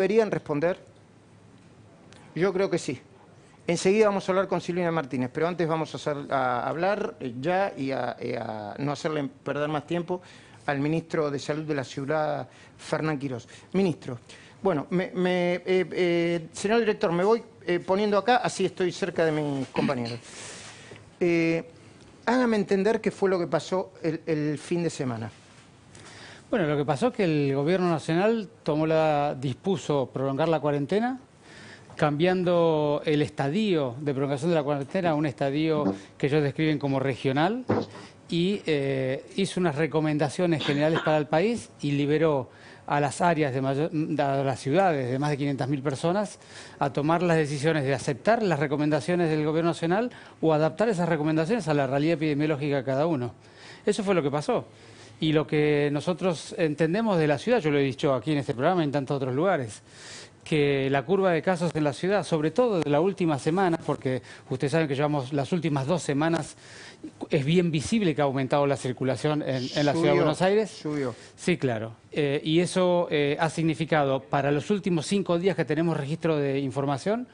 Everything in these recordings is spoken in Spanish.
¿Deberían responder? Yo creo que sí. Enseguida vamos a hablar con Silvina Martínez, pero antes vamos a hablar ya y a no hacerle perder más tiempo al ministro de Salud de la ciudad, Fernán Quirós. Ministro, bueno, señor director, me voy poniendo acá, así estoy cerca de mis compañeros. Hágame entender qué fue lo que pasó el fin de semana. Bueno, lo que pasó es que el Gobierno Nacional dispuso prolongar la cuarentena, cambiando el estadio de prolongación de la cuarentena a un estadio que ellos describen como regional, y hizo unas recomendaciones generales para el país y liberó a las áreas a las ciudades de más de 500.000 personas a tomar las decisiones de aceptar las recomendaciones del Gobierno Nacional o adaptar esas recomendaciones a la realidad epidemiológica de cada uno. Eso fue lo que pasó. Y lo que nosotros entendemos de la ciudad, yo lo he dicho aquí en este programa y en tantos otros lugares, que la curva de casos en la ciudad, sobre todo de la última semana, porque ustedes saben que llevamos las últimas 2 semanas, es bien visible que ha aumentado la circulación en la ciudad de Buenos Aires. Subió. Sí, claro. Y eso ha significado, para los últimos 5 días que tenemos registro de información,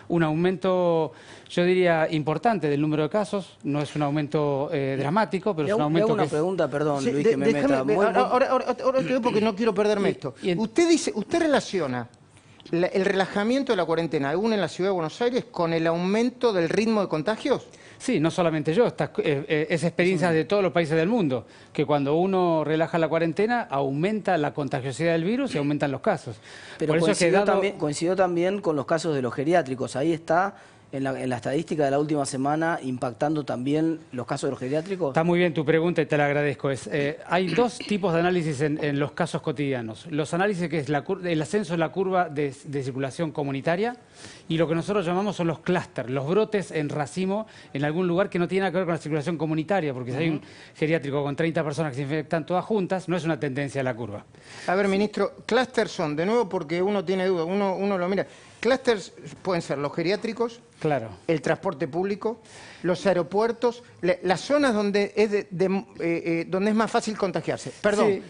un aumento, yo diría, importante del número de casos. No es un aumento dramático, pero es un aumento. Le hago una pregunta, perdón, Sí, Luis, que me meta. Ahora te digo porque no quiero perderme esto. Usted relaciona el relajamiento de la cuarentena, aún en la ciudad de Buenos Aires, con el aumento del ritmo de contagios. Sí, no solamente yo, es experiencia de todos los países del mundo, que cuando uno relaja la cuarentena aumenta la contagiosidad del virus y aumentan los casos. Pero por eso coincidió también con los casos de los geriátricos. Ahí está, en la estadística de la última semana, impactando también los casos de los geriátricos. Está muy bien tu pregunta y te la agradezco. Hay 2 tipos de análisis en los casos cotidianos. Los análisis que es el ascenso de la curva de circulación comunitaria, y lo que nosotros llamamos son los clústeres, los brotes en racimo en algún lugar que no tiene nada que ver con la circulación comunitaria, porque si hay un geriátrico con 30 personas que se infectan todas juntas, no es una tendencia a la curva. A ver, ministro, clústeres son, de nuevo porque uno tiene duda, uno lo mira. Clústeres pueden ser los geriátricos, claro, el transporte público, los aeropuertos, las zonas donde es más fácil contagiarse. Perdón. Sí.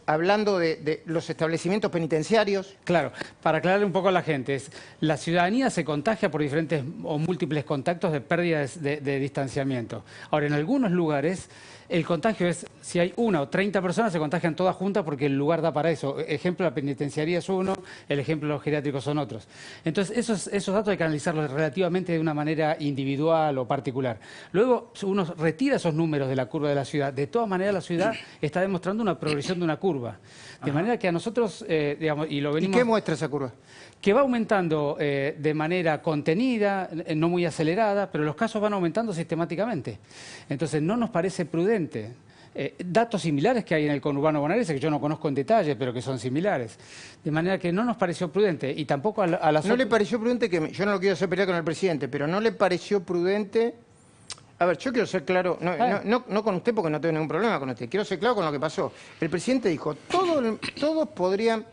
Hablando de los establecimientos penitenciarios. Claro, para aclararle un poco a la gente, la ciudadanía se contagia por diferentes o múltiples contactos de pérdidas de distanciamiento. Ahora, en algunos lugares el contagio es, si hay 1 o 30 personas, se contagian todas juntas porque el lugar da para eso. Ejemplo, la penitenciaría es uno, el ejemplo de los geriátricos son otros. Entonces, esos datos hay que analizarlos relativamente de una manera individual o particular. Luego, uno retira esos números de la curva de la ciudad. De todas maneras, la ciudad está demostrando una progresión de una curva. De manera que a nosotros, digamos, y lo venimos... ¿Y qué muestra esa curva? Que va aumentando de manera contenida, no muy acelerada, pero los casos van aumentando sistemáticamente. Entonces, no nos parece prudente. Datos similares que hay en el conurbano bonaerense, que yo no conozco en detalle, pero que son similares. De manera que no nos pareció prudente, y tampoco a las... ¿No le pareció prudente que... Yo no lo quiero hacer pelear con el presidente, pero no le pareció prudente... A ver, yo quiero ser claro, no con usted porque no tengo ningún problema con usted, quiero ser claro con lo que pasó. El presidente dijo, todos podrían...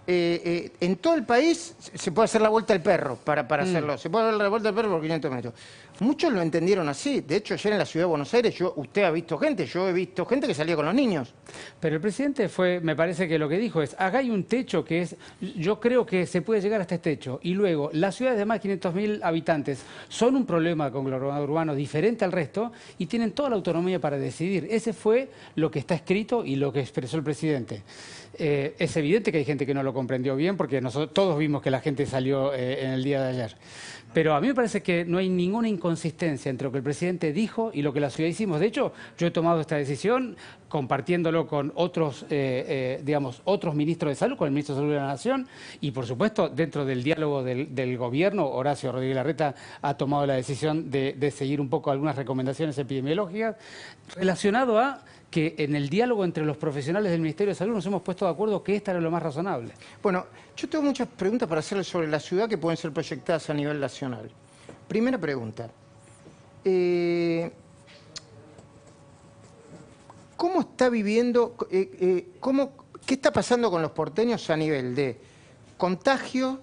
en todo el país se puede hacer la vuelta al perro para hacerlo. Se puede dar la vuelta al perro por 500 metros. Muchos lo entendieron así. De hecho, ayer en la ciudad de Buenos Aires, usted ha visto gente, yo he visto gente que salía con los niños. Pero el presidente me parece que lo que dijo es, acá hay un techo que es, yo creo que se puede llegar hasta este techo. Y luego, las ciudades de más de 500.000 habitantes son un problema conglomerado urbano diferente al resto y tienen toda la autonomía para decidir. Ese fue lo que está escrito y lo que expresó el presidente. Es evidente que hay gente que no lo comprendió bien porque nosotros todos vimos que la gente salió en el día de ayer. Pero a mí me parece que no hay ninguna inconsistencia entre lo que el presidente dijo y lo que la ciudad hicimos. De hecho, yo he tomado esta decisión compartiéndolo con otros, otros ministros de salud, con el ministro de Salud de la Nación, y por supuesto, dentro del diálogo del gobierno, Horacio Rodríguez Larreta ha tomado la decisión de seguir un poco algunas recomendaciones epidemiológicas relacionado a que en el diálogo entre los profesionales del Ministerio de Salud nos hemos puesto de acuerdo que esta era lo más razonable. Bueno, yo tengo muchas preguntas para hacerle sobre la ciudad que pueden ser proyectadas a nivel nacional. Primera pregunta. ¿Cómo está viviendo, qué está pasando con los porteños a nivel de contagio,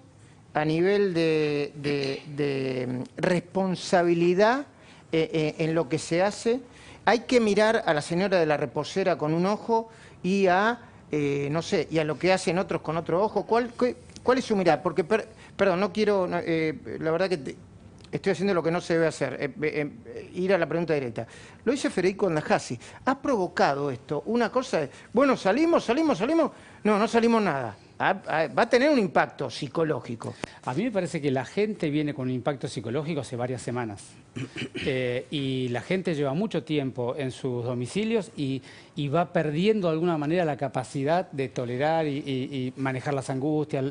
a nivel de responsabilidad en lo que se hace? Hay que mirar a la señora de la reposera con un ojo y a, no sé, y a lo que hacen otros con otro ojo. ¿Cuál es su mirada? Porque, perdón, no quiero, la verdad que estoy haciendo lo que no se debe hacer, ir a la pregunta directa. Lo dice Federico Andajasi. ¿Ha provocado esto una cosa de, bueno, salimos? No, no salimos nada. Va a tener un impacto psicológico. A mí me parece que la gente viene con un impacto psicológico hace varias semanas. Y la gente lleva mucho tiempo en sus domicilios y va perdiendo de alguna manera la capacidad de tolerar y manejar las angustias,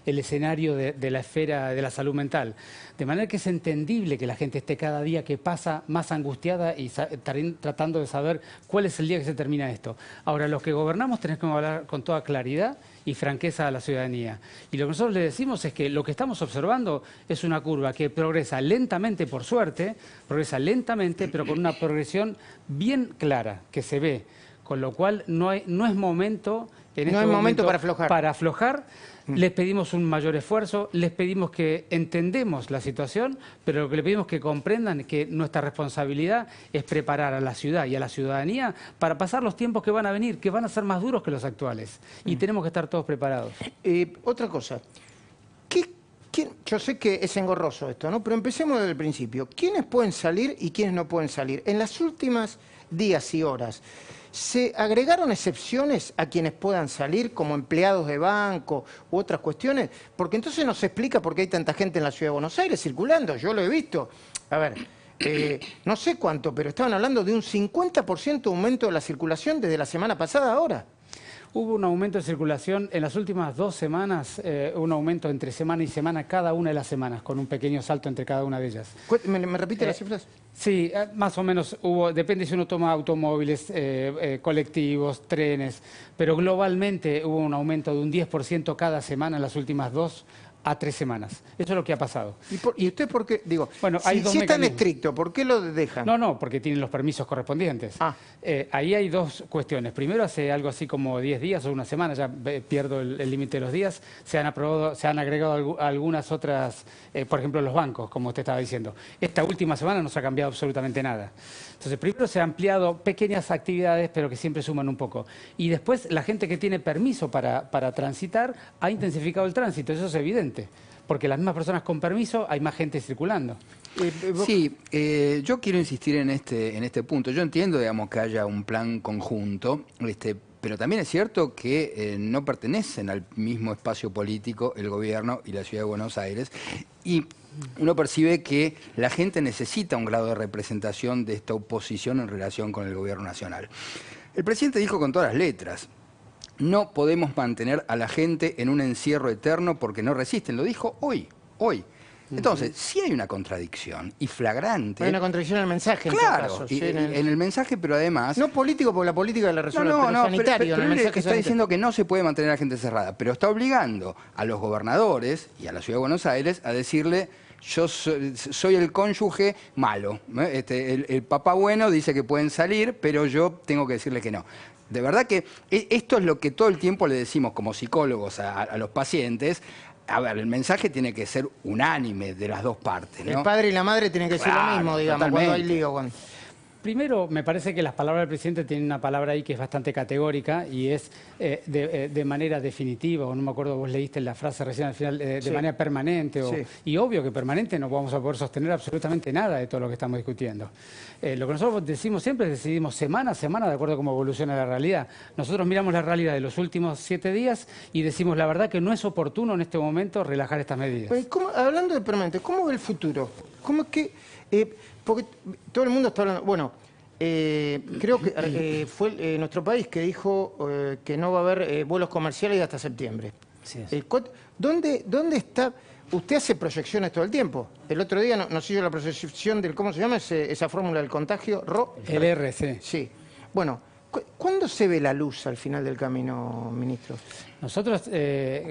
el escenario de la esfera de la salud mental. De manera que es entendible que la gente esté cada día que pasa más angustiada y tratando de saber cuál es el día que se termina esto. Ahora, los que gobernamos tenemos que hablar con toda claridad y franqueza a la ciudadanía. Y lo que nosotros le decimos es que lo que estamos observando es una curva que progresa lentamente, por suerte, progresa lentamente, pero con una progresión bien clara, que se ve. Con lo cual no es momento, para aflojar. Les pedimos un mayor esfuerzo, les pedimos que entendemos la situación, pero lo que les pedimos es que comprendan que nuestra responsabilidad es preparar a la ciudad y a la ciudadanía para pasar los tiempos que van a venir, que van a ser más duros que los actuales. Y tenemos que estar todos preparados. Otra cosa. Yo sé que es engorroso esto, ¿no? Pero empecemos desde el principio. ¿Quiénes pueden salir y quiénes no pueden salir? En las últimas días y horas, ¿se agregaron excepciones a quienes puedan salir como empleados de banco u otras cuestiones? Porque entonces no se explica por qué hay tanta gente en la Ciudad de Buenos Aires circulando. Yo lo he visto. A ver, no sé cuánto, pero estaban hablando de un 50% aumento de la circulación desde la semana pasada a ahora. Hubo un aumento de circulación en las últimas 2 semanas, un aumento entre semana y semana cada una de las semanas, con un pequeño salto entre cada una de ellas. ¿Me repite las cifras? Sí, más o menos hubo, depende si uno toma automóviles, colectivos, trenes, pero globalmente hubo un aumento de un 10% cada semana en las últimas 2 a 3 semanas. Eso es lo que ha pasado. ¿Y usted por qué? Digo, bueno, hay si es tan estricto, ¿por qué lo dejan? No, porque tienen los permisos correspondientes. Ahí hay 2 cuestiones. Primero, hace algo así como 10 días o una semana, ya pierdo el límite de los días, se han agregado algunas otras, por ejemplo, los bancos, como usted estaba diciendo. Esta última semana no se ha cambiado absolutamente nada. Entonces, primero se han ampliado pequeñas actividades, pero que siempre suman un poco. Y después, la gente que tiene permiso para transitar ha intensificado el tránsito, eso es evidente. Porque las mismas personas con permiso, hay más gente circulando. Sí, yo quiero insistir en este punto. Yo entiendo, digamos, que haya un plan conjunto, pero también es cierto que no pertenecen al mismo espacio político el gobierno y la Ciudad de Buenos Aires. Y uno percibe que la gente necesita un grado de representación de esta oposición en relación con el gobierno nacional. El presidente dijo con todas las letras: no podemos mantener a la gente en un encierro eterno porque no resisten. Lo dijo hoy. Entonces, sí hay una contradicción y flagrante. Hay una contradicción en el mensaje, claro, en todo caso. En el mensaje, pero además... No político, porque la política la resuelve, pero sanitario. Pero él está diciendo que no se puede mantener a la gente cerrada, pero está obligando a los gobernadores y a la Ciudad de Buenos Aires a decirle: yo soy el cónyuge malo. El papá bueno dice que pueden salir, pero yo tengo que decirle que no. De verdad que esto es lo que todo el tiempo le decimos como psicólogos a los pacientes. A ver, el mensaje tiene que ser unánime de las 2 partes, ¿no? El padre y la madre tienen que decir lo mismo, digamos, totalmente. cuando hay lío. Primero, me parece que las palabras del presidente tienen una palabra ahí que es bastante categórica y es de manera definitiva, o no me acuerdo, vos leíste la frase recién al final, de manera permanente. Y obvio que permanente no vamos a poder sostener absolutamente nada de todo lo que estamos discutiendo. Lo que nosotros decimos siempre es decidimos semana a semana de acuerdo a cómo evoluciona la realidad. Nosotros miramos la realidad de los últimos 7 días y decimos la verdad que no es oportuno en este momento relajar estas medidas. Hablando de permanente, ¿cómo ve el futuro? ¿Cómo es que...? Porque todo el mundo está hablando... Bueno, creo que fue nuestro país que dijo que no va a haber vuelos comerciales hasta septiembre. Sí, sí. ¿Dónde está...? Usted hace proyecciones todo el tiempo. El otro día nos hizo la proyección del... ¿Cómo se llama esa fórmula del contagio? El RC. Sí. Bueno, ¿cuándo se ve la luz al final del camino, ministro? Nosotros,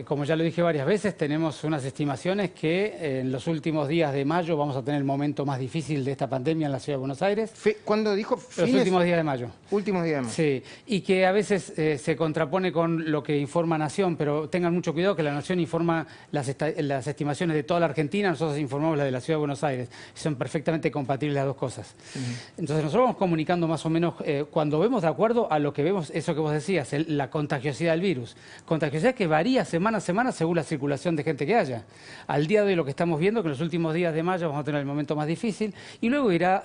como ya lo dije varias veces, tenemos unas estimaciones que en los últimos días de mayo vamos a tener el momento más difícil de esta pandemia en la Ciudad de Buenos Aires. ¿Cuándo dijo? Los últimos días de mayo. Últimos días de mayo. Sí, y que a veces se contrapone con lo que informa Nación, pero tengan mucho cuidado que la Nación informa las estimaciones de toda la Argentina, nosotros informamos la de la Ciudad de Buenos Aires. Son perfectamente compatibles las 2 cosas. Entonces nosotros vamos comunicando más o menos cuando vemos de acuerdo a lo que vemos, eso que vos decías, la contagiosidad del virus. contagiosidad que varía semana a semana según la circulación de gente que haya. Al día de hoy lo que estamos viendo, que en los últimos días de mayo vamos a tener el momento más difícil y luego irá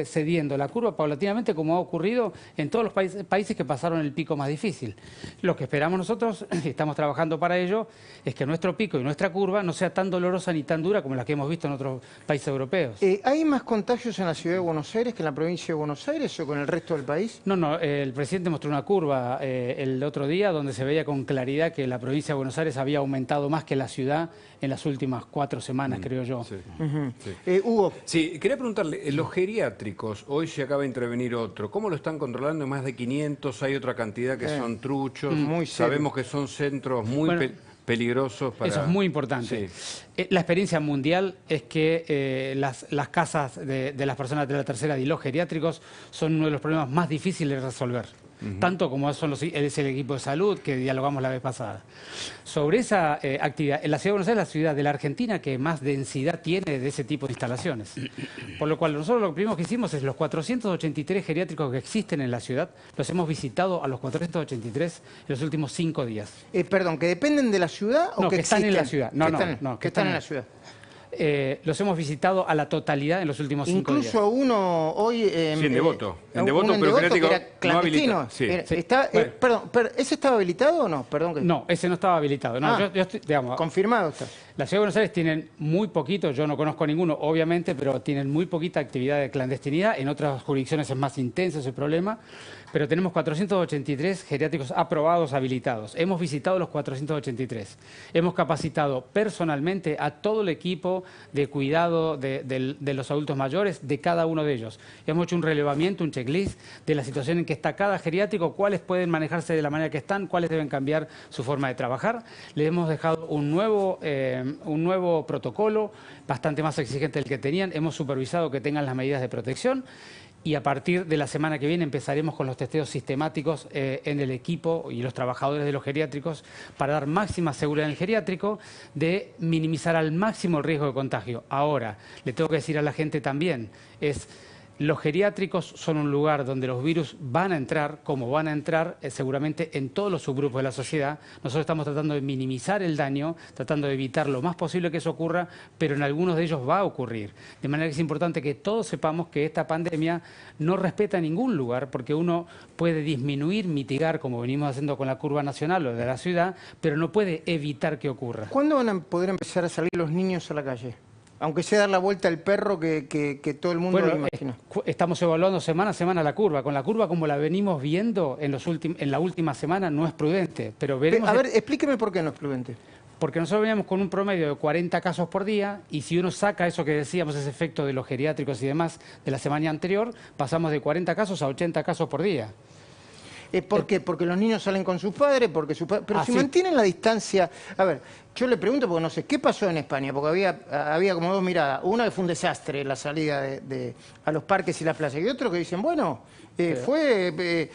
cediendo la curva paulatinamente como ha ocurrido en todos los países que pasaron el pico más difícil. Lo que esperamos nosotros, y estamos trabajando para ello, es que nuestro pico y nuestra curva no sea tan dolorosa ni tan dura como la que hemos visto en otros países europeos. ¿Hay más contagios en la ciudad de Buenos Aires que en la provincia de Buenos Aires o con el resto del país? No, el presidente mostró una curva el otro día donde se veía con claridad que la provincia de Buenos Aires había aumentado más que la ciudad en las últimas 4 semanas, creo yo. Sí. Sí. Hugo. Sí, quería preguntarle, los geriátricos, hoy se acaba de intervenir otro, ¿cómo lo están controlando? Más de 500, hay otra cantidad que son truchos, muy serio. sabemos que son centros muy peligrosos para... Eso es muy importante. Sí. La experiencia mundial es que las casas de las personas de la tercera edad y los geriátricos son uno de los problemas más difíciles de resolver. Tanto como es el equipo de salud que dialogamos la vez pasada. Sobre esa actividad, en la ciudad de Buenos Aires es la ciudad de la Argentina que más densidad tiene de ese tipo de instalaciones. Por lo cual nosotros lo primero que hicimos es los 483 geriátricos que existen en la ciudad, los hemos visitado a los 483 en los últimos 5 días. Perdón, ¿que dependen de la ciudad o No, que están en la ciudad. Que están en la ciudad. Los hemos visitado a la totalidad en los últimos 5 días. Incluso uno hoy... Sí, en Devoto. En uno Devoto, pero que era no clandestino. habilitado. Sí. Bueno. Perdón, ¿ese estaba habilitado o no? Perdón que... No, ese no estaba habilitado. No, yo estoy, digamos, confirmado está. La ciudad de Buenos Aires tienen muy poquito, yo no conozco ninguno, obviamente, pero tienen muy poquita actividad de clandestinidad. En otras jurisdicciones es más intenso ese problema, pero tenemos 483 geriátricos aprobados, habilitados. Hemos visitado los 483. Hemos capacitado personalmente a todo el equipo de cuidado de los adultos mayores, de cada uno de ellos. Hemos hecho un relevamiento, un checklist de la situación en que está cada geriátrico, cuáles pueden manejarse de la manera que están, cuáles deben cambiar su forma de trabajar. Le hemos dejado un nuevo protocolo, bastante más exigente del que tenían. Hemos supervisado que tengan las medidas de protección y a partir de la semana que viene empezaremos con los testeos sistemáticos en el equipo y los trabajadores de los geriátricos para dar máxima seguridad en el geriátrico de minimizar al máximo el riesgo de contagio. Ahora, le tengo que decir a la gente también, los geriátricos son un lugar donde los virus van a entrar, como van a entrar seguramente en todos los subgrupos de la sociedad. Nosotros estamos tratando de minimizar el daño, tratando de evitar lo más posible que eso ocurra, pero en algunos de ellos va a ocurrir. De manera que es importante que todos sepamos que esta pandemia no respeta ningún lugar, porque uno puede disminuir, mitigar, como venimos haciendo con la curva nacional o de la ciudad, pero no puede evitar que ocurra. ¿Cuándo van a poder empezar a salir los niños a la calle? Aunque sea dar la vuelta al perro que todo el mundo imagina. Estamos evaluando semana a semana la curva. Con la curva como la venimos viendo en la última semana no es prudente. Pero veremos. A ver, explíqueme por qué no es prudente. Porque nosotros veníamos con un promedio de 40 casos por día y si uno saca eso que decíamos, ese efecto de los geriátricos y demás de la semana anterior, pasamos de 40 casos a 80 casos por día. ¿Por qué? Porque los niños salen con sus padres, pero si mantienen la distancia... A ver, yo le pregunto porque no sé, ¿qué pasó en España? Porque había como dos miradas. Una que fue un desastre la salida a los parques y las playas. Y otro que dicen, bueno, fue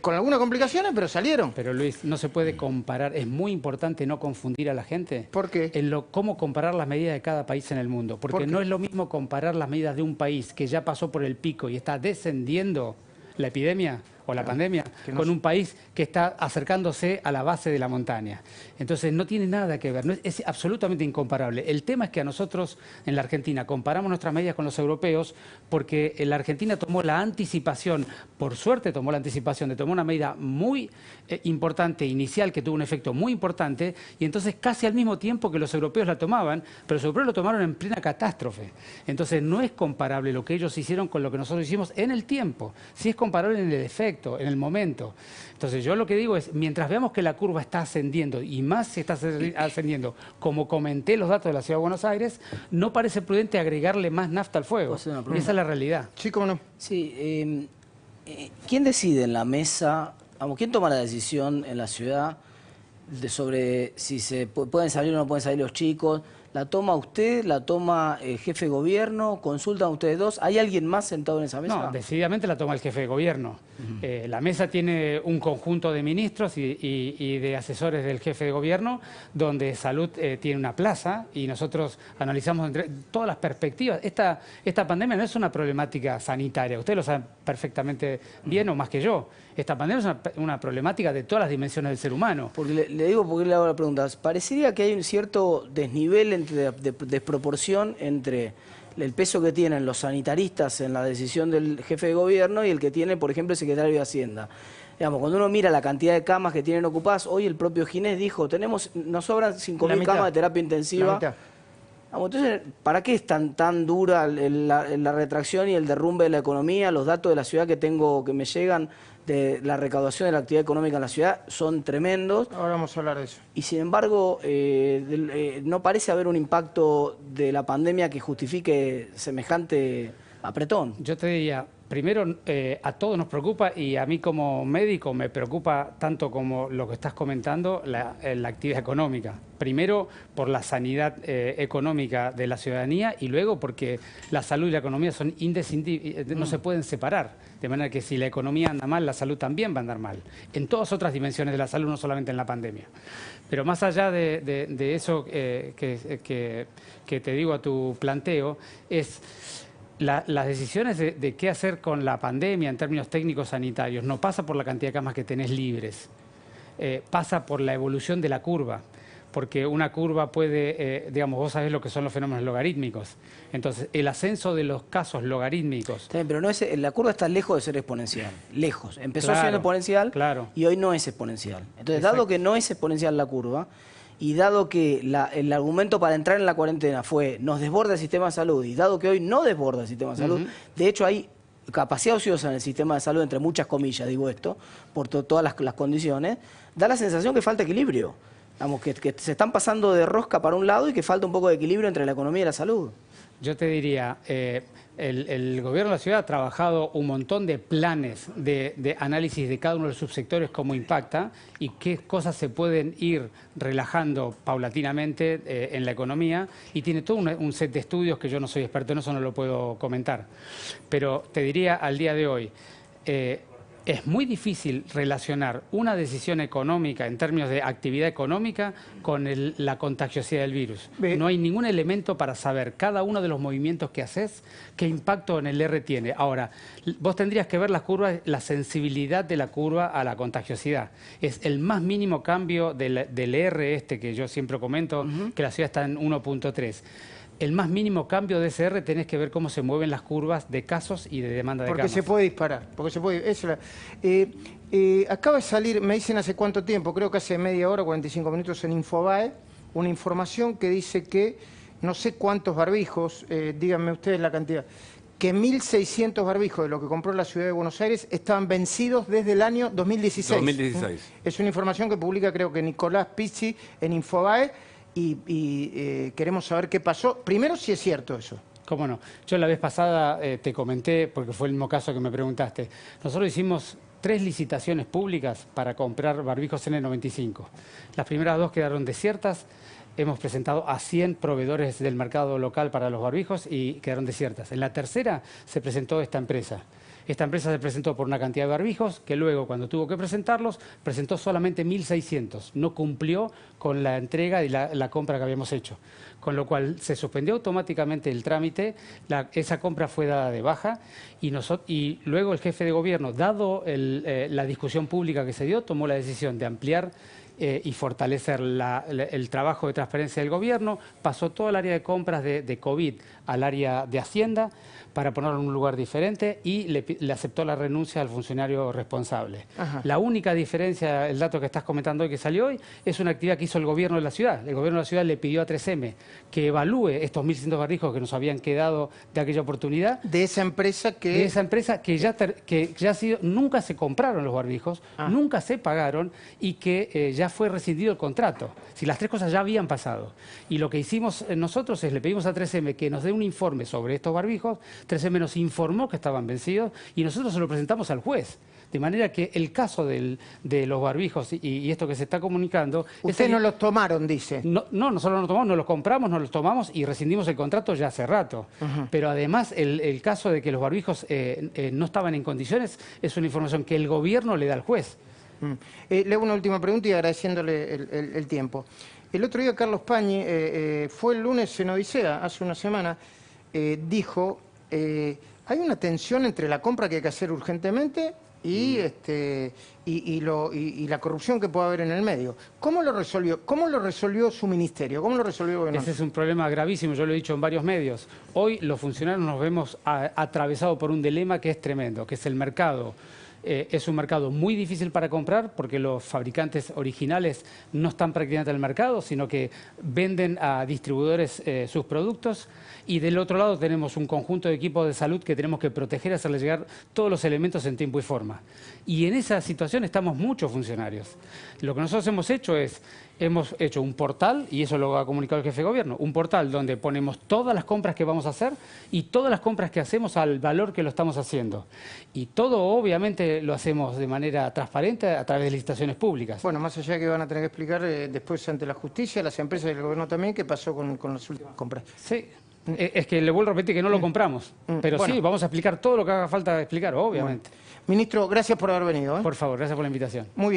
con algunas complicaciones, pero salieron. Pero Luis, no se puede comparar. Es muy importante no confundir a la gente. ¿Por qué? Cómo comparar las medidas de cada país en el mundo. Porque no es lo mismo comparar las medidas de un país que ya pasó por el pico y está descendiendo la epidemia o la pandemia, con un país que está acercándose a la base de la montaña. Entonces no tiene nada que ver, es absolutamente incomparable. El tema es que a nosotros en la Argentina comparamos nuestras medidas con los europeos porque la Argentina tomó la anticipación, por suerte tomó la anticipación de tomar una medida muy importante, inicial, que tuvo un efecto muy importante, y entonces casi al mismo tiempo que los europeos la tomaban, pero los europeos lo tomaron en plena catástrofe. Entonces no es comparable lo que ellos hicieron con lo que nosotros hicimos en el tiempo, sí es comparable en el efecto, en el momento. Entonces yo lo que digo es, mientras veamos que la curva está ascendiendo y más se está ascendiendo, como comenté los datos de la Ciudad de Buenos Aires, no parece prudente agregarle más nafta al fuego. Esa es la realidad. Sí, cómo no. Sí, ¿quién decide en la mesa, quién toma la decisión en la ciudad sobre si se pueden salir o no pueden salir los chicos? ¿La toma usted? ¿La toma el jefe de gobierno? ¿Consultan ustedes dos? ¿Hay alguien más sentado en esa mesa? No, decididamente la toma el jefe de gobierno. La mesa tiene un conjunto de ministros y de asesores del jefe de gobierno, donde Salud tiene una plaza y nosotros analizamos entre todas las perspectivas. Esta pandemia no es una problemática sanitaria, ustedes lo saben perfectamente bien o más que yo. Esta pandemia es una problemática de todas las dimensiones del ser humano. Porque le digo, porque le hago la pregunta. Parecería que hay un cierto desnivel, desproporción entre el peso que tienen los sanitaristas en la decisión del jefe de gobierno y el que tiene, por ejemplo, el secretario de Hacienda. Digamos, cuando uno mira la cantidad de camas que tienen ocupadas, hoy el propio Ginés dijo, nos sobran 5.000 camas de terapia intensiva. Entonces, ¿para qué es tan dura la retracción y el derrumbe de la economía? Los datos de la ciudad que me llegan de la recaudación de la actividad económica en la ciudad son tremendos. Ahora vamos a hablar de eso. Y sin embargo, no parece haber un impacto de la pandemia que justifique semejante apretón. Yo te diría, primero, a todos nos preocupa y a mí como médico me preocupa tanto como lo que estás comentando, la actividad económica. Primero, por la sanidad económica de la ciudadanía y luego porque la salud y la economía son no se pueden separar. De manera que si la economía anda mal, la salud también va a andar mal. En todas otras dimensiones de la salud, no solamente en la pandemia. Pero más allá de eso que te digo a tu planteo, es las decisiones de qué hacer con la pandemia en términos técnicos sanitarios no pasa por la cantidad de camas que tenés libres, pasa por la evolución de la curva. Porque una curva puede, digamos, vos sabés lo que son los fenómenos logarítmicos. Entonces, el ascenso de los casos logarítmicos... Está bien, pero la curva está lejos de ser exponencial, lejos. Empezó siendo exponencial y hoy no es exponencial. Entonces, dado que no es exponencial la curva, y dado que el argumento para entrar en la cuarentena fue nos desborda el sistema de salud, y dado que hoy no desborda el sistema de salud, de hecho hay capacidad ociosa en el sistema de salud, entre muchas comillas digo esto, por todas las condiciones, da la sensación que falta equilibrio. Vamos, que se están pasando de rosca para un lado y que falta un poco de equilibrio entre la economía y la salud. Yo te diría, el gobierno de la ciudad ha trabajado un montón de planes de análisis de cada uno de los subsectores, cómo impacta y qué cosas se pueden ir relajando paulatinamente en la economía, y tiene todo un set de estudios que yo no soy experto en eso, no lo puedo comentar. Pero te diría al día de hoy, es muy difícil relacionar una decisión económica en términos de actividad económica con la contagiosidad del virus. No hay ningún elemento para saber cada uno de los movimientos que haces, qué impacto en el R tiene. Ahora, vos tendrías que ver las curvas, la sensibilidad de la curva a la contagiosidad. Es el más mínimo cambio del R que yo siempre comento, que la ciudad está en 1.3. El más mínimo cambio de ese R tenés que ver cómo se mueven las curvas de casos y de demanda de camas. Porque se puede disparar, porque se puede... acaba de salir, me dicen hace cuánto tiempo, creo que hace media hora, 45 minutos en Infobae, una información que dice que no sé cuántos barbijos, díganme ustedes la cantidad, que 1.600 barbijos de lo que compró la Ciudad de Buenos Aires estaban vencidos desde el año 2016. 2016. Es una información que publica creo que Nicolás Pizzi en Infobae. Y queremos saber qué pasó. Primero, si es cierto eso. ¿Cómo no? Yo la vez pasada te comenté, porque fue el mismo caso que me preguntaste, nosotros hicimos 3 licitaciones públicas para comprar barbijos N95. Las primeras 2 quedaron desiertas. Hemos presentado a 100 proveedores del mercado local para los barbijos y quedaron desiertas. En la tercera se presentó esta empresa. Esta empresa se presentó por una cantidad de barbijos que luego, cuando tuvo que presentarlos, presentó solamente 1.600. No cumplió con la entrega y la compra que habíamos hecho. Con lo cual se suspendió automáticamente el trámite, esa compra fue dada de baja y luego el jefe de gobierno, dado la discusión pública que se dio, tomó la decisión de ampliar y fortalecer el trabajo de transparencia del gobierno, pasó todo el área de compras de COVID al área de Hacienda para ponerlo en un lugar diferente y le aceptó la renuncia al funcionario responsable. La única diferencia, el dato que estás comentando hoy que salió hoy, es una actividad que hizo el gobierno de la ciudad. El gobierno de la ciudad le pidió a 3M que evalúe estos 1.600 barbijos que nos habían quedado de aquella oportunidad. De esa empresa que... De esa empresa que ya ha sido, nunca se compraron los barbijos, nunca se pagaron y que ya ya fue rescindido el contrato. Si las tres cosas ya habían pasado. Y lo que hicimos nosotros es, le pedimos a 3M que nos dé un informe sobre estos barbijos, 3M nos informó que estaban vencidos y nosotros se lo presentamos al juez. De manera que el caso de los barbijos y esto que se está comunicando... Ustedes no los tomaron, dice. No, nosotros no los tomamos, no los compramos, no los tomamos y rescindimos el contrato ya hace rato. Pero además el caso de que los barbijos no estaban en condiciones es una información que el gobierno le da al juez. Le hago una última pregunta y agradeciéndole el tiempo. El otro día Carlos Pañi, fue el lunes en Odisea, hace una semana, dijo, hay una tensión entre la compra que hay que hacer urgentemente y la corrupción que puede haber en el medio. ¿Cómo lo resolvió? ¿Cómo lo resolvió su ministerio? ¿Cómo lo resolvió el gobierno? Ese es un problema gravísimo, yo lo he dicho en varios medios. Hoy los funcionarios nos vemos atravesados por un dilema que es tremendo, que es el mercado. Es un mercado muy difícil para comprar porque los fabricantes originales no están prácticamente en el mercado, sino que venden a distribuidores sus productos. Y del otro lado tenemos un conjunto de equipos de salud que tenemos que proteger y hacerles llegar todos los elementos en tiempo y forma. Y en esa situación estamos muchos funcionarios. Lo que nosotros hemos hecho un portal, y eso lo ha comunicado el jefe de gobierno, un portal donde ponemos todas las compras que vamos a hacer y todas las compras que hacemos al valor que lo estamos haciendo. Y todo obviamente lo hacemos de manera transparente a través de licitaciones públicas. Bueno, más allá de que van a tener que explicar después ante la justicia, las empresas y el gobierno también, qué pasó con las últimas compras. Sí. Es que le vuelvo a repetir que no lo compramos. Pero bueno, sí, vamos a explicar todo lo que haga falta explicar, obviamente. Bueno. Ministro, gracias por haber venido. Por favor, gracias por la invitación. Muy bien.